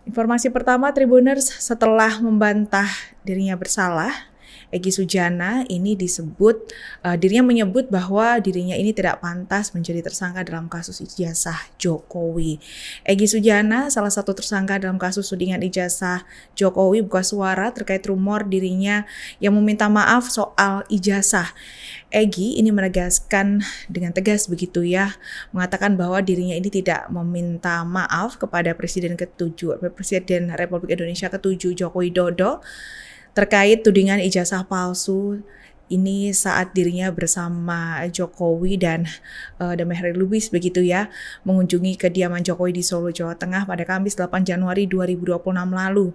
Informasi pertama, Tribuners, setelah membantah dirinya bersalah, Egy Sujana ini dirinya menyebut bahwa dirinya ini tidak pantas menjadi tersangka dalam kasus ijazah Jokowi. Egy Sujana, salah satu tersangka dalam kasus tudingan ijazah Jokowi, buka suara terkait rumor dirinya yang meminta maaf soal ijazah. Egy ini menegaskan dengan tegas begitu ya, mengatakan bahwa dirinya ini tidak meminta maaf kepada Presiden Republik Indonesia ke-7 Joko Widodo terkait tudingan ijazah palsu ini saat dirinya bersama Jokowi dan Damai Hari Lubis begitu ya, mengunjungi kediaman Jokowi di Solo, Jawa Tengah pada Kamis 8 Januari 2026 lalu.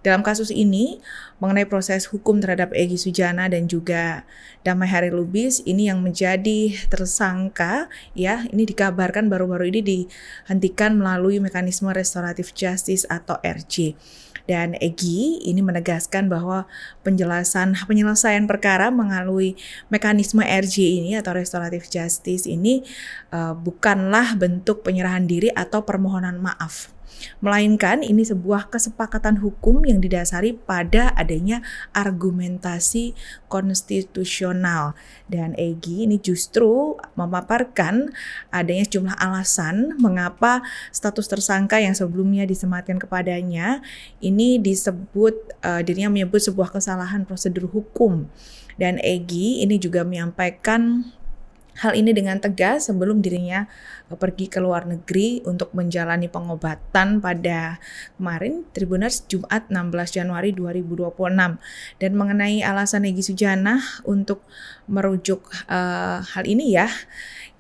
Dalam kasus ini, mengenai proses hukum terhadap Egy Sujana dan juga Damai Hari Lubis, ini yang menjadi tersangka ya, ini dikabarkan baru-baru ini dihentikan melalui mekanisme restoratif justice atau RJ. Dan Egy ini menegaskan bahwa penyelesaian perkara melalui mekanisme RJ ini atau restoratif justice ini bukanlah bentuk penyerahan diri atau permohonan maaf, melainkan ini sebuah kesepakatan hukum yang didasari pada adanya argumentasi konstitusional. Dan Egy ini justru memaparkan adanya sejumlah alasan mengapa status tersangka yang sebelumnya disematkan kepadanya ini dirinya menyebut sebuah kesalahan prosedur hukum. Dan Egy ini juga menyampaikan hal ini dengan tegas sebelum dirinya pergi ke luar negeri untuk menjalani pengobatan pada kemarin, Tribuners, Jumat 16 Januari 2026. Dan mengenai alasan Egy Sujana untuk merujuk hal ini ya,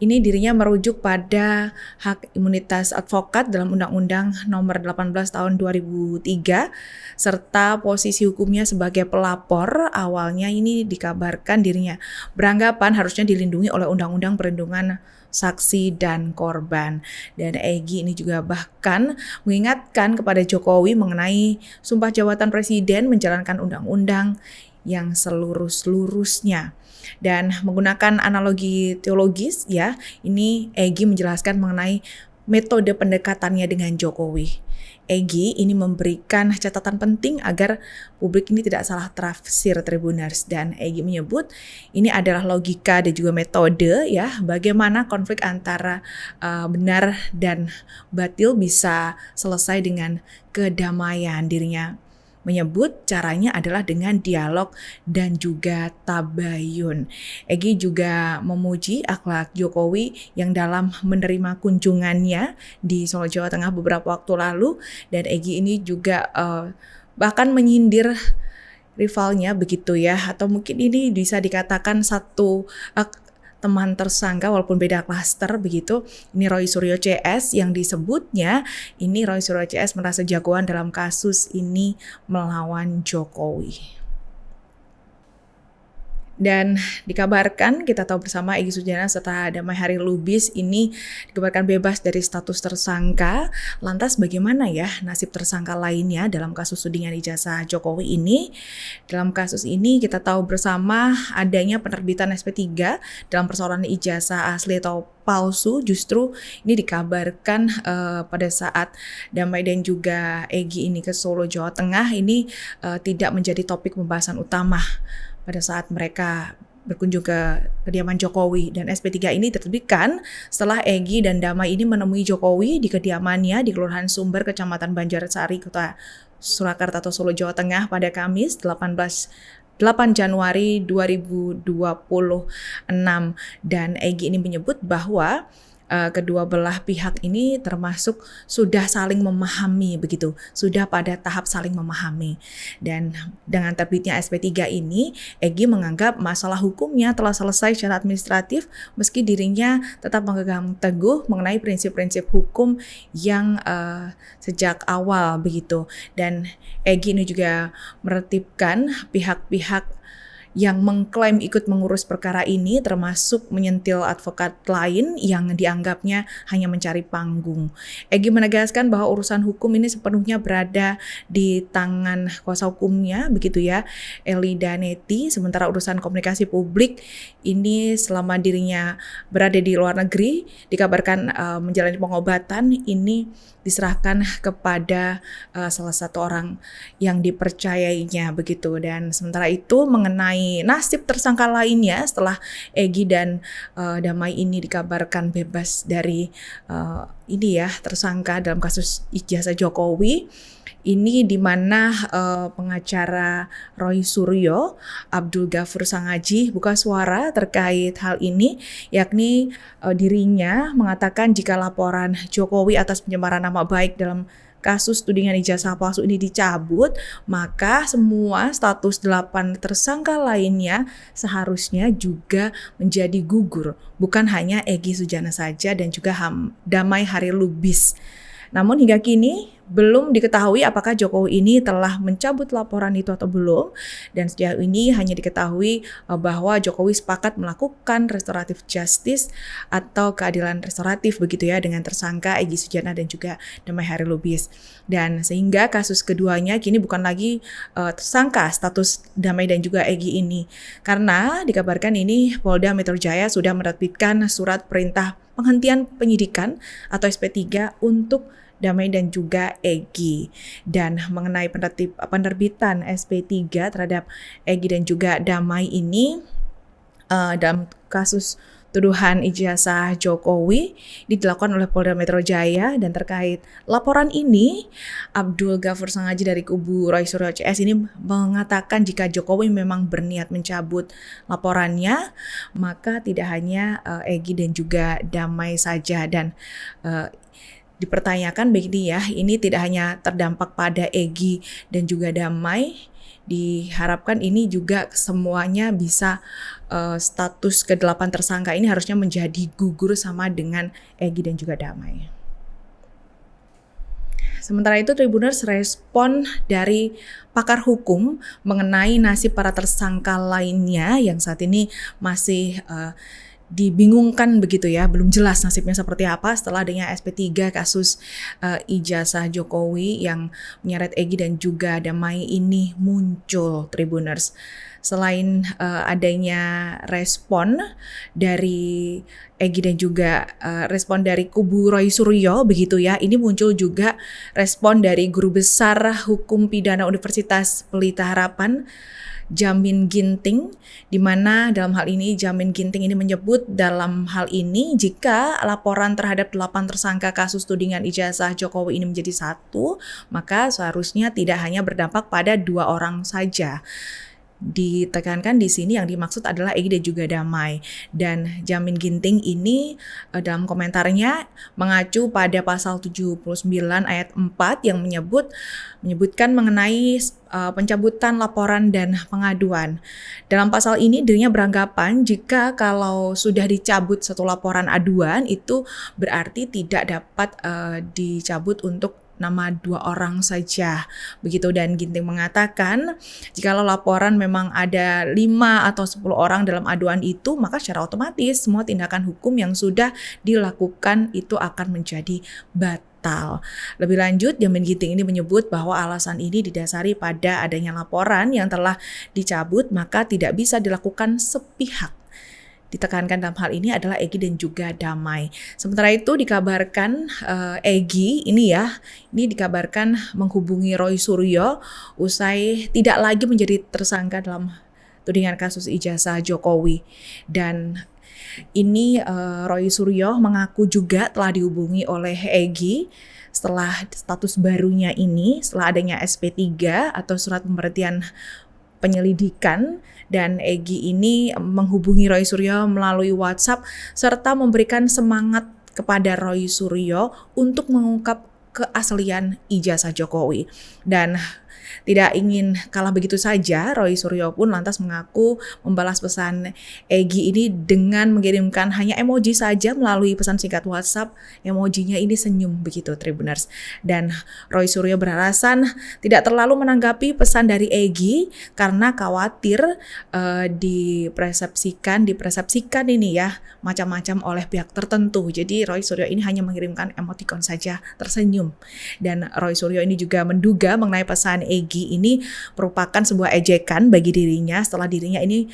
ini dirinya merujuk pada hak imunitas advokat dalam Undang-Undang Nomor 18 Tahun 2003 serta posisi hukumnya sebagai pelapor. Awalnya ini dikabarkan dirinya beranggapan harusnya dilindungi oleh Undang-Undang Perlindungan Saksi dan Korban. Dan Egy ini juga bahkan mengingatkan kepada Jokowi mengenai sumpah jabatan presiden menjalankan undang-undang yang seluruh-seluruhnya. Dan menggunakan analogi teologis ya, ini Egy menjelaskan mengenai metode pendekatannya dengan Jokowi. Egy ini memberikan catatan penting agar publik ini tidak salah tafsir, Tribuners. Dan Egy menyebut ini adalah logika dan juga metode ya, bagaimana konflik antara benar dan batil bisa selesai dengan kedamaian. Dirinya menyebut caranya adalah dengan dialog dan juga tabayun. Egy juga memuji akhlak Jokowi yang dalam menerima kunjungannya di Solo, Jawa Tengah beberapa waktu lalu. Dan Egy ini juga bahkan menyindir rivalnya begitu ya, atau mungkin ini bisa dikatakan satu teman tersangka walaupun beda klaster begitu. Ini Roy Suryo CS yang disebutnya ini Roy Suryo CS merasa jagoan dalam kasus ini melawan Jokowi. Dan dikabarkan, kita tahu bersama Egy Sujana serta Damai Hari Lubis ini dikabarkan bebas dari status tersangka. Lantas bagaimana ya nasib tersangka lainnya dalam kasus tudingan ijazah Jokowi ini? Dalam kasus ini kita tahu bersama adanya penerbitan SP3 dalam persoalan ijazah asli atau palsu. Justru ini dikabarkan pada saat Damai dan juga Egy ini ke Solo, Jawa Tengah ini tidak menjadi topik pembahasan utama pada saat mereka berkunjung ke kediaman Jokowi. Dan SP3 ini diterbitkan setelah Egy dan Damai ini menemui Jokowi di kediamannya di Kelurahan Sumber, Kecamatan Banjarsari, Kota Surakarta atau Solo, Jawa Tengah pada Kamis 8 Januari 2026. Dan Egy ini menyebut bahwa kedua belah pihak ini termasuk sudah saling memahami begitu, sudah pada tahap saling memahami. Dan dengan terbitnya SP3 ini, Egy menganggap masalah hukumnya telah selesai secara administratif meski dirinya tetap memegang teguh mengenai prinsip-prinsip hukum yang sejak awal begitu. Dan Egy ini juga menertibkan pihak-pihak yang mengklaim ikut mengurus perkara ini, termasuk menyentil advokat lain yang dianggapnya hanya mencari panggung. Egy menegaskan bahwa urusan hukum ini sepenuhnya berada di tangan kuasa hukumnya, begitu ya, Eli Daneti. Sementara urusan komunikasi publik ini selama dirinya berada di luar negeri, dikabarkan menjalani pengobatan, ini diserahkan kepada salah satu orang yang dipercayainya, begitu. Dan sementara itu mengenai nasib tersangka lainnya setelah Egy dan Damai ini dikabarkan bebas dari tersangka dalam kasus ijazah Jokowi, ini di mana pengacara Roy Suryo, Abdul Ghafur Sangaji, buka suara terkait hal ini, yakni dirinya mengatakan jika laporan Jokowi atas pencemaran nama baik dalam kasus tudingan ijazah palsu ini dicabut, maka semua status 8 tersangka lainnya seharusnya juga menjadi gugur. Bukan hanya Egy Sujana saja dan juga Damai Harilubis. Namun hingga kini belum diketahui apakah Jokowi ini telah mencabut laporan itu atau belum. Dan sejauh ini hanya diketahui bahwa Jokowi sepakat melakukan restoratif justice atau keadilan restoratif, begitu ya, dengan tersangka Egy Sujana dan juga Damai Harilubis. Dan sehingga kasus keduanya kini bukan lagi tersangka status Damai dan juga Egy ini. Karena dikabarkan ini Polda Metro Jaya sudah menerbitkan surat perintah penghentian penyidikan atau SP3 untuk Damai dan juga Egy. Dan mengenai penerbitan SP3 terhadap Egy dan juga Damai ini dalam kasus tuduhan ijazah Jokowi dilakukan oleh Polda Metro Jaya. Dan terkait laporan ini, Abdul Ghafur Sangaji dari kubu Roy Suryo CS ini mengatakan jika Jokowi memang berniat mencabut laporannya, maka tidak hanya Egy dan juga Damai saja. Dan dipertanyakan begini ya, ini tidak hanya terdampak pada Egy dan juga Damai, diharapkan ini juga semuanya bisa status ke-8 tersangka ini harusnya menjadi gugur sama dengan Egy dan juga Damai. Sementara itu Tribuners, respon dari pakar hukum mengenai nasib para tersangka lainnya yang saat ini masih dibingungkan, begitu ya, belum jelas nasibnya seperti apa setelah adanya SP3 kasus ijazah Jokowi yang menyeret Egy dan juga Damai ini muncul, Tribuners. Selain adanya respon dari Egy dan juga respon dari kubu Roy Suryo, begitu ya, ini muncul juga respon dari Guru Besar Hukum Pidana Universitas Pelita Harapan, Jamin Ginting, di mana dalam hal ini Jamin Ginting ini menyebut dalam hal ini jika laporan terhadap 8 tersangka kasus tudingan ijazah Jokowi ini menjadi 1, maka seharusnya tidak hanya berdampak pada 2 orang saja. Ditekankan di sini yang dimaksud adalah Egy dan juga Damai. Dan Jamin Ginting ini dalam komentarnya mengacu pada pasal 79 ayat 4 yang menyebutkan mengenai pencabutan laporan dan pengaduan. Dalam pasal ini dirinya beranggapan jika kalau sudah dicabut satu laporan aduan itu berarti tidak dapat dicabut untuk nama 2 orang saja, begitu. Dan Ginting mengatakan jikalau laporan memang ada 5 atau 10 orang dalam aduan itu, maka secara otomatis semua tindakan hukum yang sudah dilakukan itu akan menjadi batal. Lebih lanjut, Jamin Ginting ini menyebut bahwa alasan ini didasari pada adanya laporan yang telah dicabut, maka tidak bisa dilakukan sepihak. Ditekankan dalam hal ini adalah Egy dan juga Damai. Sementara itu dikabarkan Egy ini dikabarkan menghubungi Roy Suryo usai tidak lagi menjadi tersangka dalam tudingan kasus ijazah Jokowi. Dan ini Roy Suryo mengaku juga telah dihubungi oleh Egy setelah status barunya ini, setelah adanya SP3 atau surat pemberhentian penyelidikan. Dan Egy ini menghubungi Roy Suryo melalui WhatsApp serta memberikan semangat kepada Roy Suryo untuk mengungkap keaslian ijazah Jokowi. Dan Tidak ingin kalah begitu saja, Roy Suryo pun lantas mengaku membalas pesan Egy ini dengan mengirimkan hanya emoji saja melalui pesan singkat WhatsApp. Emojinya ini senyum begitu, Tribuners. Dan Roy Suryo beralasan tidak terlalu menanggapi pesan dari Egy karena khawatir dipersepsikan ini ya macam-macam oleh pihak tertentu. Jadi Roy Suryo ini hanya mengirimkan emoticon saja tersenyum. Dan Roy Suryo ini juga menduga mengenai pesan Egy ini merupakan sebuah ejekan bagi dirinya setelah dirinya ini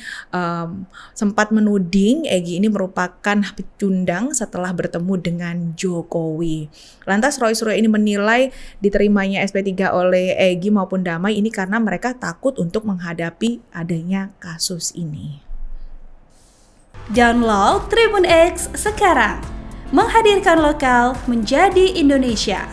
sempat menuding Egy ini merupakan pecundang setelah bertemu dengan Jokowi. Lantas Roy Suryo ini menilai diterimanya SP3 oleh Egy maupun Damai ini karena mereka takut untuk menghadapi adanya kasus ini. Download Tribun X sekarang, menghadirkan lokal menjadi Indonesia.